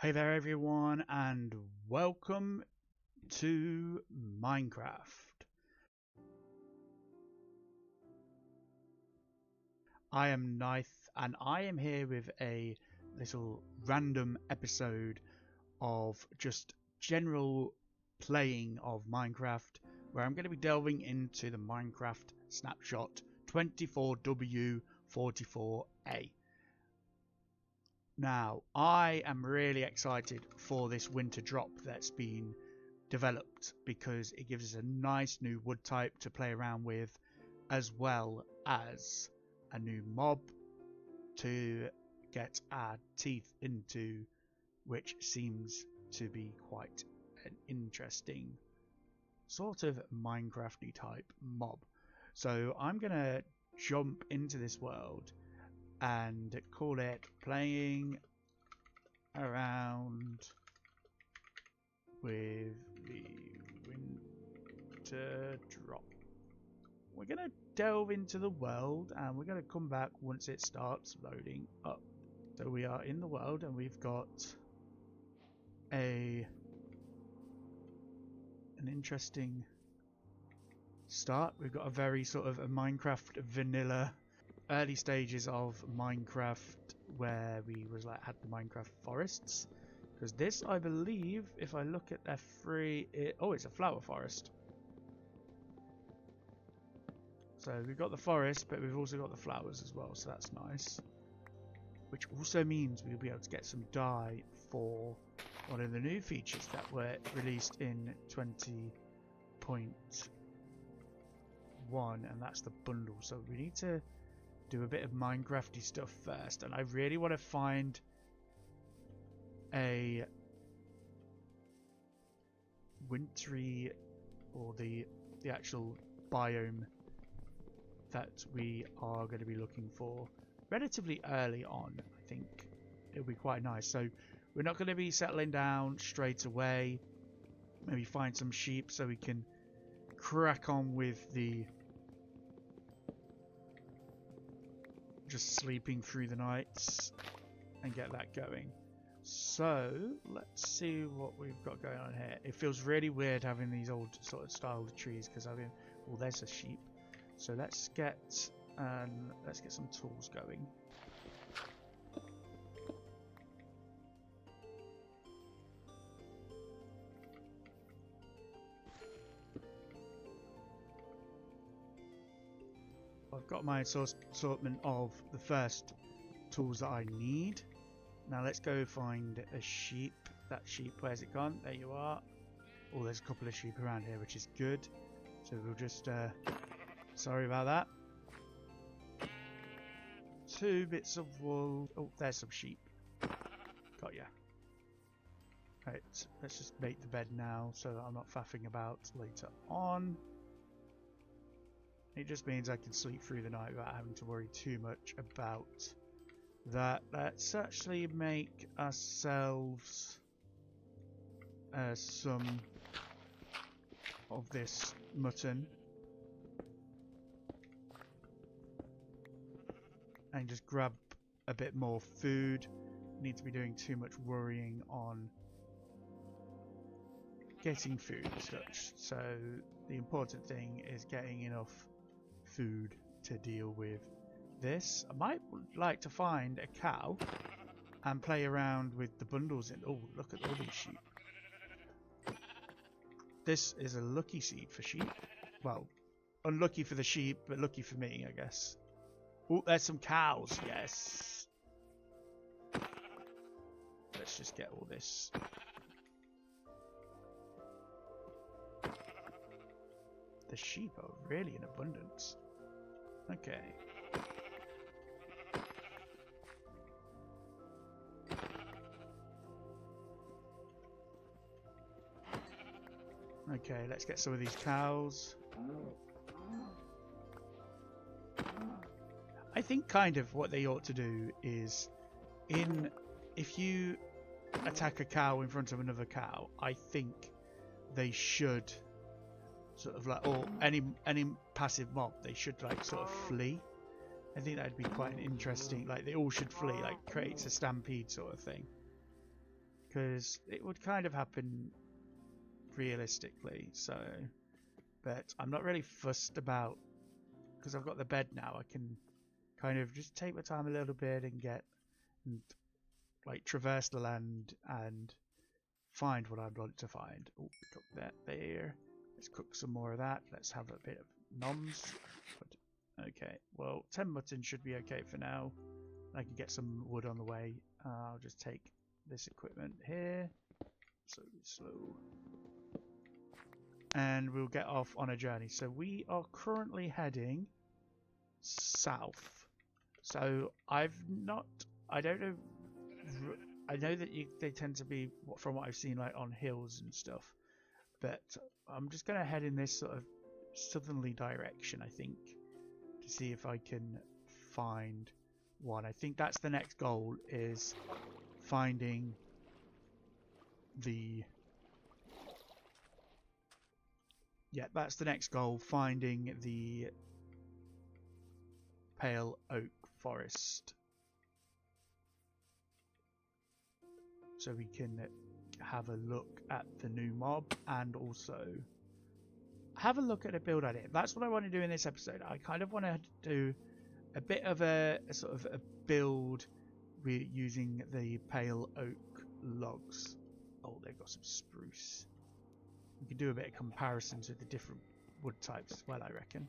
Hey there everyone and welcome to Minecraft. I am Nith and I am here with a little random episode of just general playing of Minecraft where I'm going to be delving into the Minecraft Snapshot 24W44A. Now, I am really excited for this winter drop that's been developed because it gives us a nice new wood type to play around with, as well as a new mob to get our teeth into, which seems to be quite an interesting sort of Minecrafty type mob. So I'm going to jump into this world and call it playing around with the winter drop. We're going to delve into the world and we're going to come back once it starts loading up. So we are in the world and we've got an interesting start. We've got a very sort of a Minecraft vanilla early stages of Minecraft where we was like had the Minecraft forests, because this, I believe, if I look at F3, it's a flower forest. So we've got the forest, but we've also got the flowers as well, so that's nice. Which also means we'll be able to get some dye for one of the new features that were released in 20.1, and that's the bundle. So we need to do a bit of Minecrafty stuff first, and I really want to find a wintry, or the actual biome that we are going to be looking for relatively early on. I think it'll be quite nice. So we're not going to be settling down straight away. Maybe find some sheep so we can crack on with the just sleeping through the nights and get that going. So let's see what we've got going on here. It feels really weird having these old sort of styled trees because I've been, well, there's a sheep. So let's get some tools going. I've got my assortment of the first tools that I need. Now let's go find a sheep. That sheep, where's it gone? There you are. Oh, there's a couple of sheep around here, which is good. So we'll just, sorry about that. 2 bits of wool. Oh, there's some sheep. Got ya. Right, let's just make the bed now so that I'm not faffing about later on. It just means I can sleep through the night without having to worry too much about that. Let's actually make ourselves some of this mutton and just grab a bit more food. Need to be doing too much worrying on getting food as such. So the important thing is getting enough food to deal with this. I might like to find a cow and play around with the bundles in. Oh, look at all these sheep. This is a lucky seed for sheep. Well, unlucky for the sheep, but lucky for me, I guess. Oh, there's some cows. Yes. Let's just get all this. The sheep are really in abundance. Okay. Okay, let's get some of these cows. I think kind of what they ought to do is, if you attack a cow in front of another cow, I think they should sort of like, or any passive mob, they should like sort of flee. I think that'd be quite an interesting, like they all should flee, like creates a stampede sort of thing. because it would kind of happen realistically. So, but I'm not really fussed about, because I've got the bed now. I can kind of just take my time a little bit and like traverse the land and find what I'd want to find. Oh, cook that there. Let's cook some more of that. Let's have a bit of noms. Okay, well, 10 mutton should be okay for now. I can get some wood on the way. I'll just take this equipment here. Slow. And we'll get off on a journey. So we are currently heading south. So I don't know. I know that they tend to be, from what I've seen, like on hills and stuff. But I'm just going to head in this sort of southerly direction, I think, to see if I can find one. I think that's the next goal, is finding the... Yeah, that's the next goal, finding the Pale Oak Forest. So we can have a look at the new mob and also have a look at a build idea. That's what I want to do in this episode. I kind of want to do a bit of a sort of a build using the Pale Oak logs. Oh, they've got some spruce. We can do a bit of comparisons with the different wood types as well, I reckon.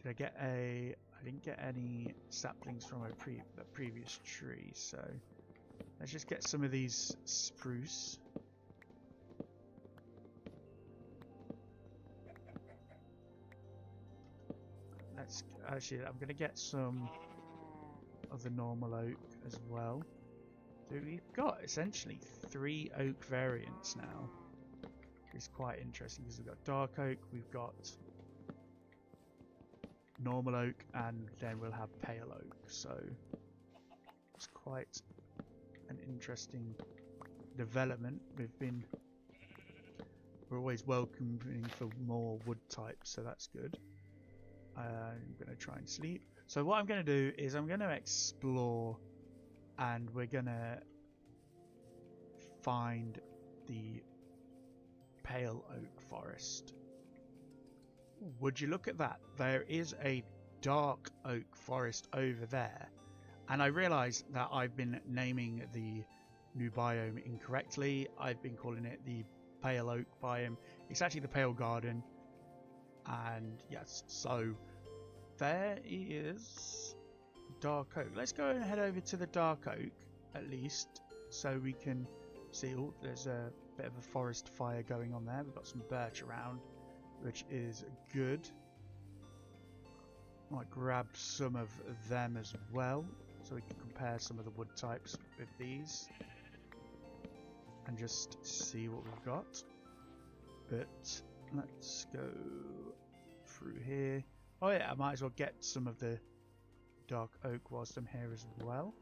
Did I get a... I didn't get any saplings from a previous tree, so let's just get some of these spruce. Let's actually, I'm going to get some of the normal oak as well. So we've got essentially 3 oak variants now. It's quite interesting because we've got dark oak, we've got normal oak, and then we'll have pale oak. So it's quite an interesting development. We're always welcoming for more wood types, so that's good. I'm going to try and sleep. So what I'm going to do is I'm going to explore, and we're going to find the Pale Oak Forest. Would you look at that? There is a dark oak forest over there, and I realise that I've been naming the new biome incorrectly. I've been calling it the Pale Oak biome. It's actually the Pale Garden, and yes, so there is dark oak. Let's go and head over to the dark oak at least, so we can see. Oh, there's a bit of a forest fire going on there. We've got some birch around, which is good. I might grab some of them as well, so we can compare some of the wood types with these and just see what we've got. But let's go through here. Oh yeah, I might as well get some of the dark oak whilst I'm here as well.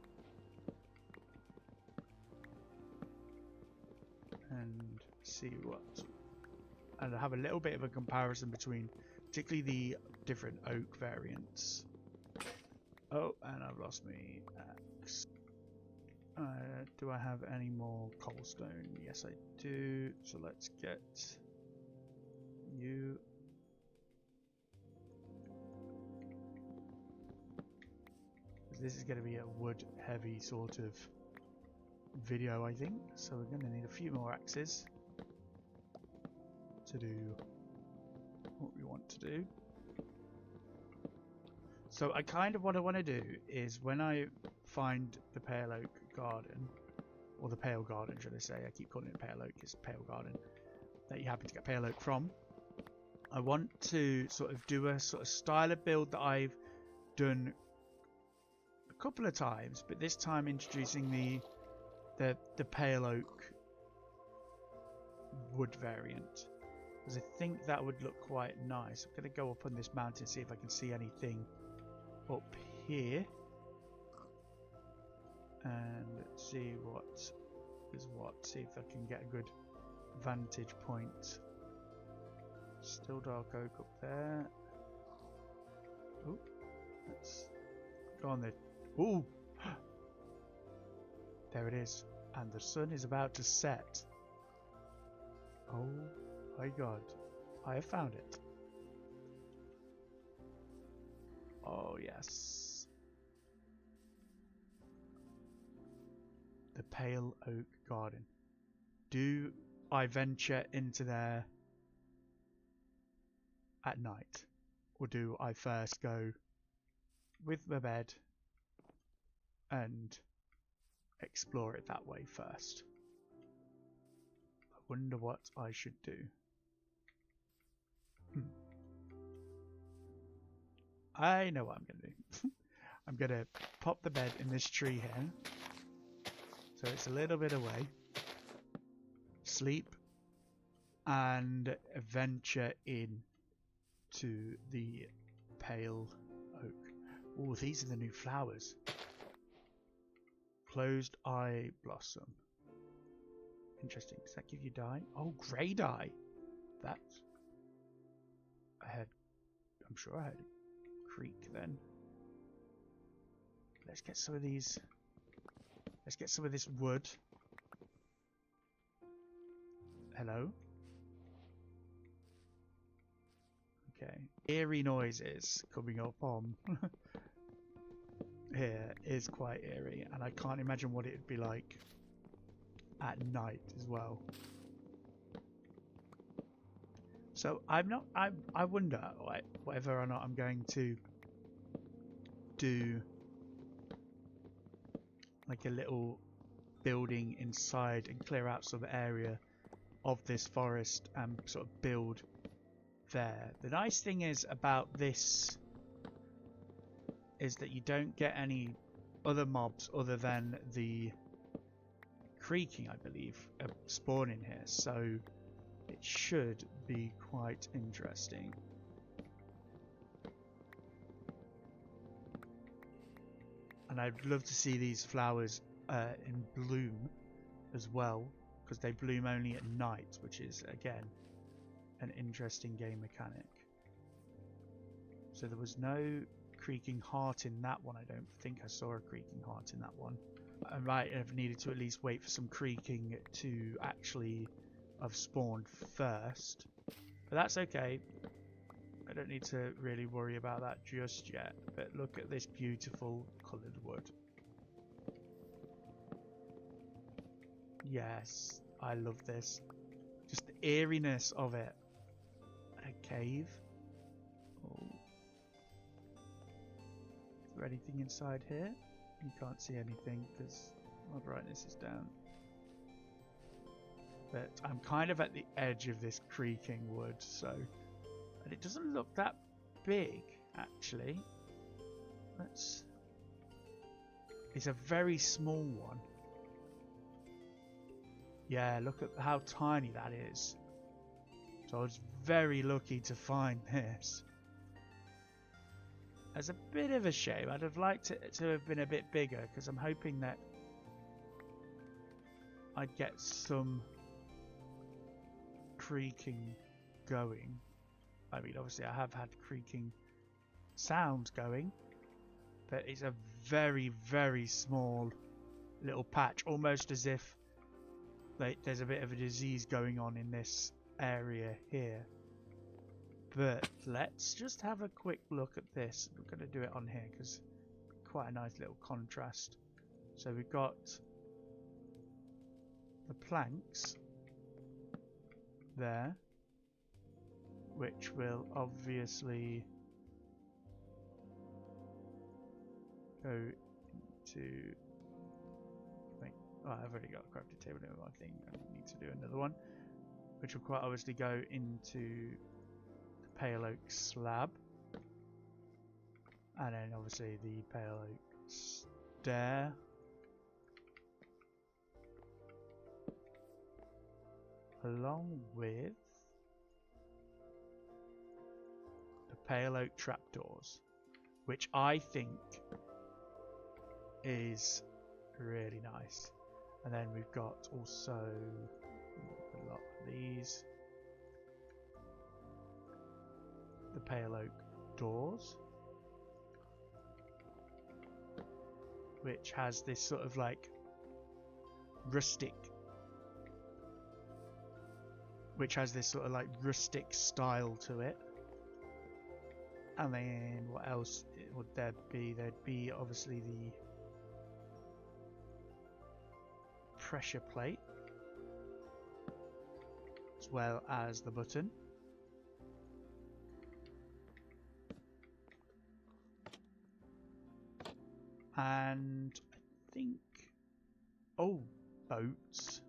And see what... And I have a little bit of a comparison between particularly the different oak variants. Oh, and I've lost me axe. Do I have any more cobblestone? Yes, I do. So let's get you. This is going to be a wood heavy sort of video, I think. So we're going to need a few more axes to do what we want to do. So I kind of what I want to do is, when I find the Pale Oak Garden, or the Pale Garden should I say, I keep calling it Pale Oak, it's Pale Garden, that you happen to get Pale Oak from, I want to sort of do a sort of style of build that I've done a couple of times, but this time introducing the Pale Oak wood variant, because I think that would look quite nice. I'm going to go up on this mountain, see if I can see anything up here, and let's see what is what, see if I can get a good vantage point. Still dark oak up there. Oh, let's go on there. Ooh, There it is. And the sun is about to set. Oh my god. I have found it. Oh yes. The Pale Oak Garden. Do I venture into there at night? Or do I first go with my bed and explore it that way first? I wonder what I should do. I know what I'm going to do. I'm going to pop the bed in this tree here, so it's a little bit away. Sleep and venture in to the Pale Oak. Oh, these are the new flowers. Closed Eye Blossom. Interesting. Does that give you dye? Oh, grey dye. That's... I'm sure I heard a creek then. Let's get some of these. Let's get some of this wood. Hello? Okay. Eerie noises coming up on here is quite eerie, and I can't imagine what it would be like at night as well. So I wonder whether or not I'm going to do like a little building inside and clear out some area of this forest and sort of build there. The nice thing is about this is that you don't get any other mobs other than the creaking, I believe, spawning here, so it should be quite interesting. And I'd love to see these flowers in bloom as well, because they bloom only at night, which is again an interesting game mechanic. So there was no creaking heart in that one. I don't think I saw a creaking heart in that one. I might have needed to at least wait for some creaking to actually have spawned first, but that's okay. I don't need to really worry about that just yet. But look at this beautiful coloured wood. Yes, I love this. Just the eeriness of it. A cave. Oh. Is there anything inside here? You can't see anything because my brightness is down. But I'm kind of at the edge of this creaking wood, so... And it doesn't look that big, actually. It's a very small one. Yeah, look at how tiny that is. So I was very lucky to find this. It's a bit of a shame. I'd have liked it to have been a bit bigger, because I'm hoping that I'd get some creaking going. I mean, obviously I have had creaking sounds going, but it's a very, very small little patch, almost as if like there's a bit of a disease going on in this area here. But let's just have a quick look at this. We're going to do it on here because quite a nice little contrast. So we've got the planks there, which will obviously go into... Wait, oh, I've already got a crafted table in my thing. I need to do another one, which will quite obviously go into the Pale Oak slab, and then obviously the Pale Oak stair. Along with the Pale Oak trapdoors, which I think is really nice. And then we've got also a lot of these, the Pale Oak doors, which has this sort of like rustic, which has this sort of like rustic style to it. And then what else would there be? There'd be obviously the pressure plate, as well as the button. And I think, oh, boats.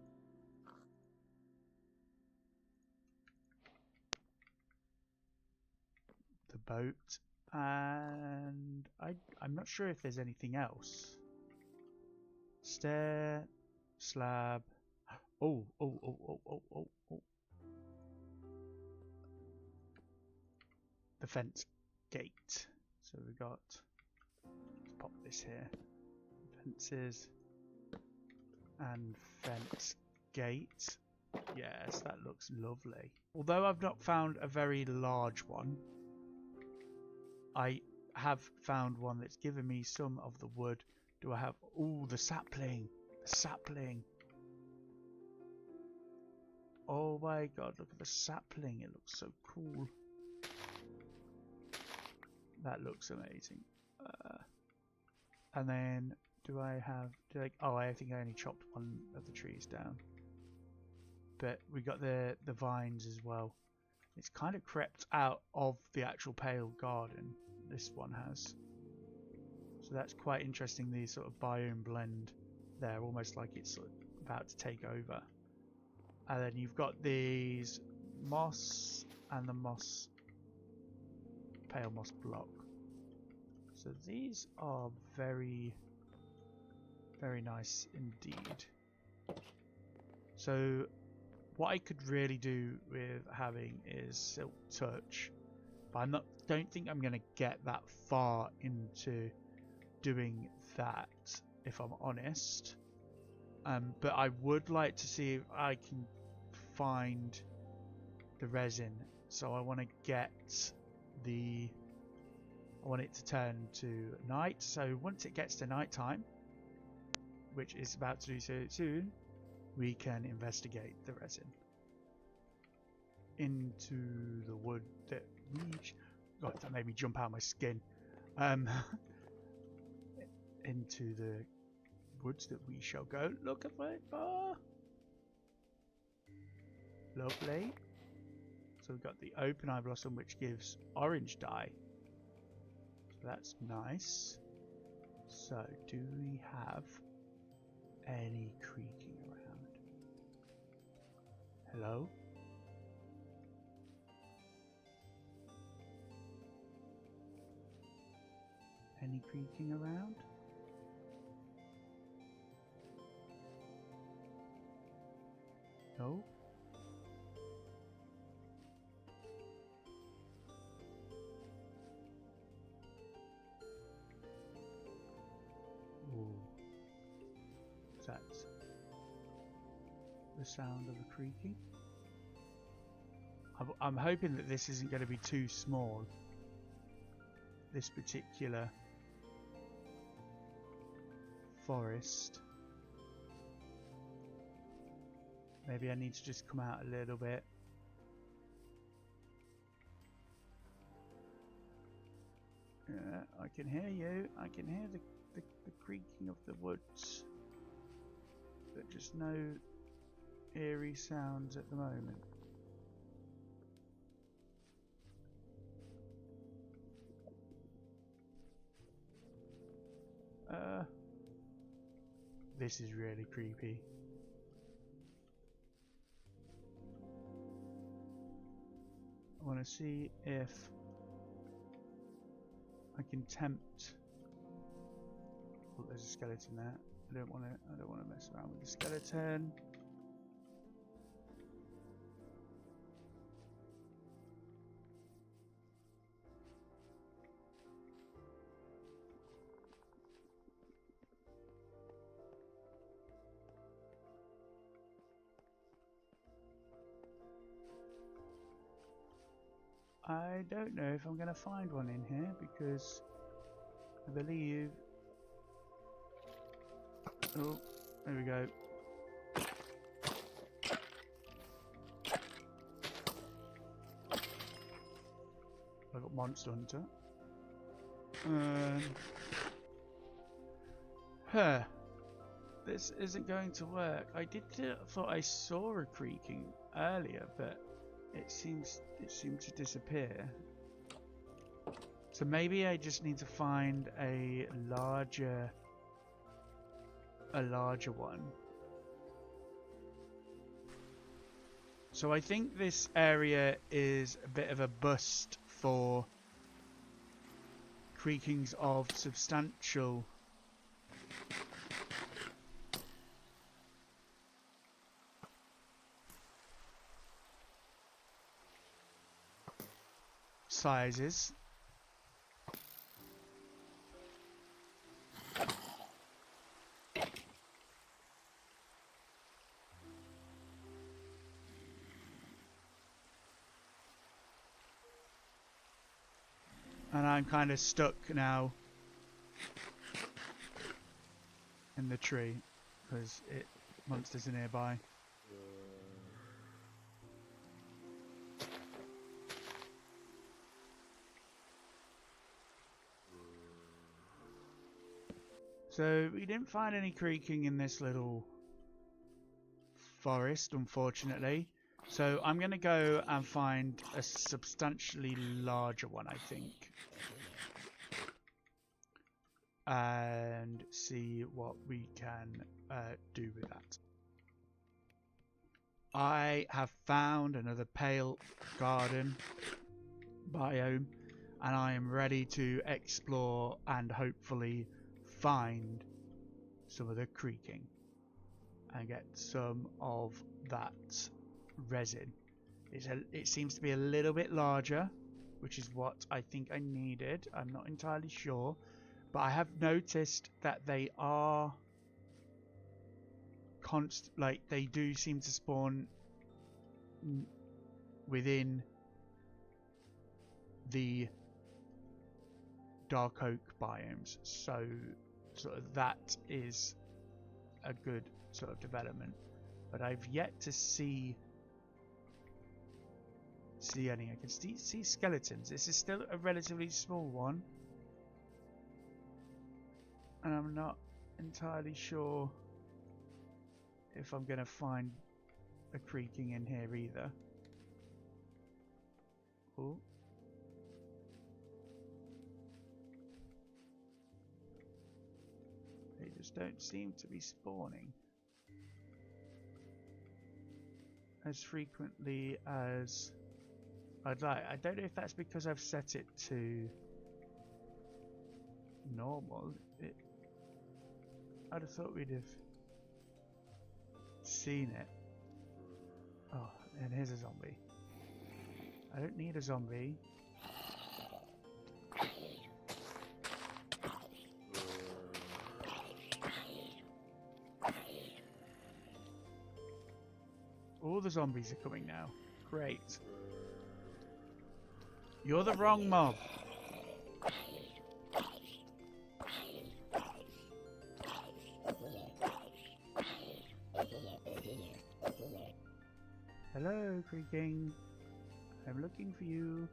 The boat, and I'm not sure if there's anything else. Stair, slab. Oh. The fence gate. So we got, let's pop this here. Fences and fence gate. Yes, that looks lovely. Although I've not found a very large one, I have found one that's given me some of the wood. Do I have... Oh, the sapling. The sapling. Oh my god, look at the sapling. It looks so cool. That looks amazing. And then, do I have... oh, I think I only chopped one of the trees down. But we got the vines as well. It's kind of crept out of the actual pale garden, this one has. So that's quite interesting, the sort of biome blend there, almost like it's sort of about to take over. And then you've got these moss and the moss, pale moss block. So these are very, very nice indeed. So what I could really do with having is Silk Touch, but don't think I'm going to get that far into doing that, if I'm honest. But I would like to see if I can find the resin. So I want to get the... I want it to turn to night. So once it gets to night time, which is about to do so soon, we can investigate the resin into the wood that we... God, that made me jump out of my skin. Into the woods that we shall go look at it for. Lovely. So we've got the open eye blossom, which gives orange dye. So that's nice. So do we have any creaking around? Hello? Any creaking around? No? Ooh. That's the sound of a creaking. I'm hoping that this isn't going to be too small. This particular forest. Maybe I need to just come out a little bit. Yeah, I can hear you. I can hear the creaking of the woods. But just no eerie sounds at the moment. This is really creepy. I want to see if I can tempt. Oh, there's a skeleton there. I don't want to mess around with the skeleton. I don't know if I'm going to find one in here because I believe... Oh, there we go. I got Monster Hunter. Huh. This isn't going to work. I thought I saw a creaking earlier, but it seems to disappear. So maybe I just need to find a larger one. So I think this area is a bit of a bust for creakings of substantial sizes. And I'm kind of stuck now in the tree because monsters are nearby. So we didn't find any creaking in this little forest, unfortunately. So I'm going to go and find a substantially larger one, I think. And see what we can do with that. I have found another pale garden biome, and I am ready to explore and hopefully find some of the creaking and get some of that resin. It seems to be a little bit larger, which is what I think I needed. I'm not entirely sure, but I have noticed that they are like they do seem to spawn within the dark oak biomes, so sort of that is a good sort of development, but I've yet to see any. I can see skeletons. This is still a relatively small one, and I'm not entirely sure if I'm going to find a creaking in here either. Oh. They just don't seem to be spawning as frequently as I'd like. I don't know if that's because I've set it to normal. I'd have thought we'd have seen it. Oh, and here's a zombie. I don't need a zombie. All the zombies are coming now. Great. You're the wrong mob. Hello, creaking. I'm looking for you.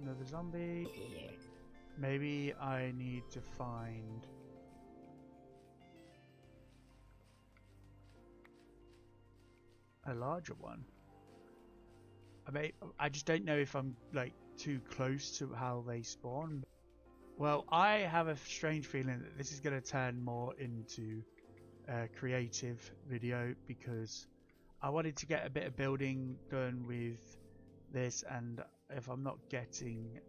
Another zombie. Maybe I need to find a larger one. I just don't know if I'm like too close to how they spawn. Well, I have a strange feeling that this is going to turn more into a creative video, because I wanted to get a bit of building done with this, and if I'm not getting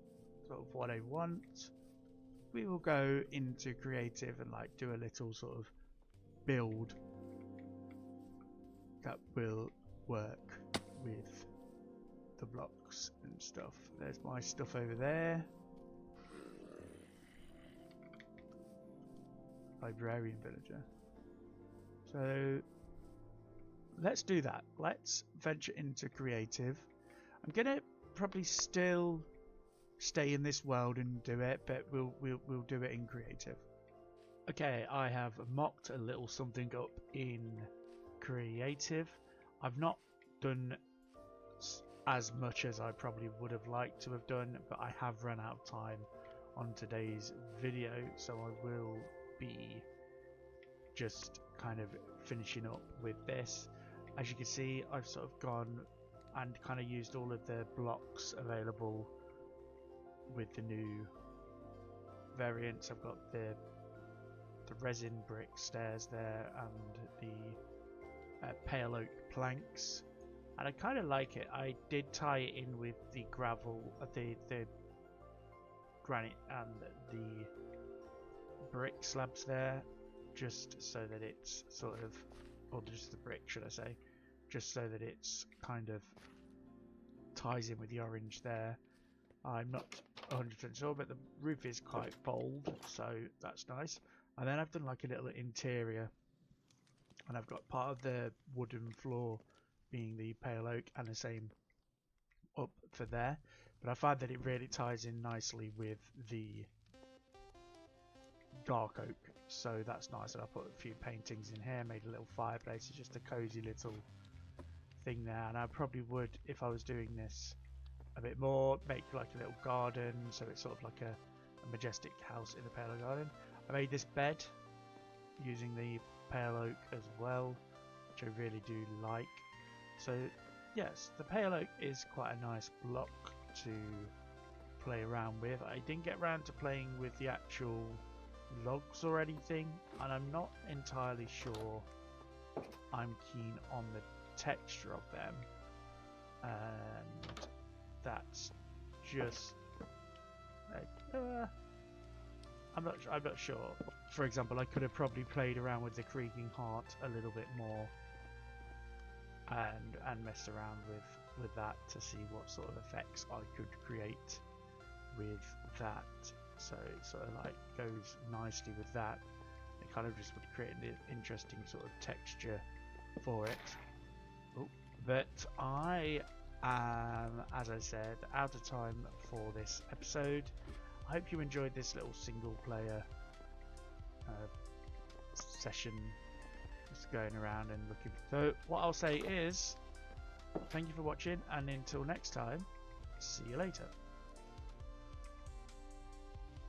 sort of what I want, we will go into creative and like do a little sort of build that will work with the blocks and stuff. There's my stuff over there. Librarian villager. So let's do that. Let's venture into creative. I'm gonna probably still stay in this world and do it, but we'll do it in creative. Okay, I have mocked a little something up in creative. I've not done as much as I probably would have liked to have done, but I have run out of time on today's video, so I will be just kind of finishing up with this. As you can see, I've sort of gone and kind of used all of the blocks available with the new variants. I've got the resin brick stairs there and the pale oak planks, and I kind of like it. I did tie it in with the gravel, the granite and the brick slabs there, just so that it's sort of, or just the brick should I say, just so that it's kind of ties in with the orange there. I'm not 100% sure, but the roof is quite bold, so that's nice. And then I've done like a little interior, and I've got part of the wooden floor being the pale oak and the same up for there. But I find that it really ties in nicely with the dark oak, so that's nice. And I put a few paintings in here, made a little fireplace. It's just a cozy little thing there. And I probably would, if I was doing this a bit more, make like a little garden, so it's sort of like a majestic house in the pale oak garden. I made this bed using the pale oak as well, which I really do like. So yes, the pale oak is quite a nice block to play around with. I didn't get around to playing with the actual logs or anything, and I'm not entirely sure I'm keen on the texture of them, and that's just I'm not sure. For example, I could have probably played around with the Creaking Heart a little bit more and messed around with that to see what sort of effects I could create with that. So it sort of like goes nicely with that. It kind of just would create an interesting sort of texture for it. Oh, but I am, as I said, out of time for this episode. I hope you enjoyed this little single player session, just going around and looking. So what I'll say is thank you for watching, and until next time, see you later.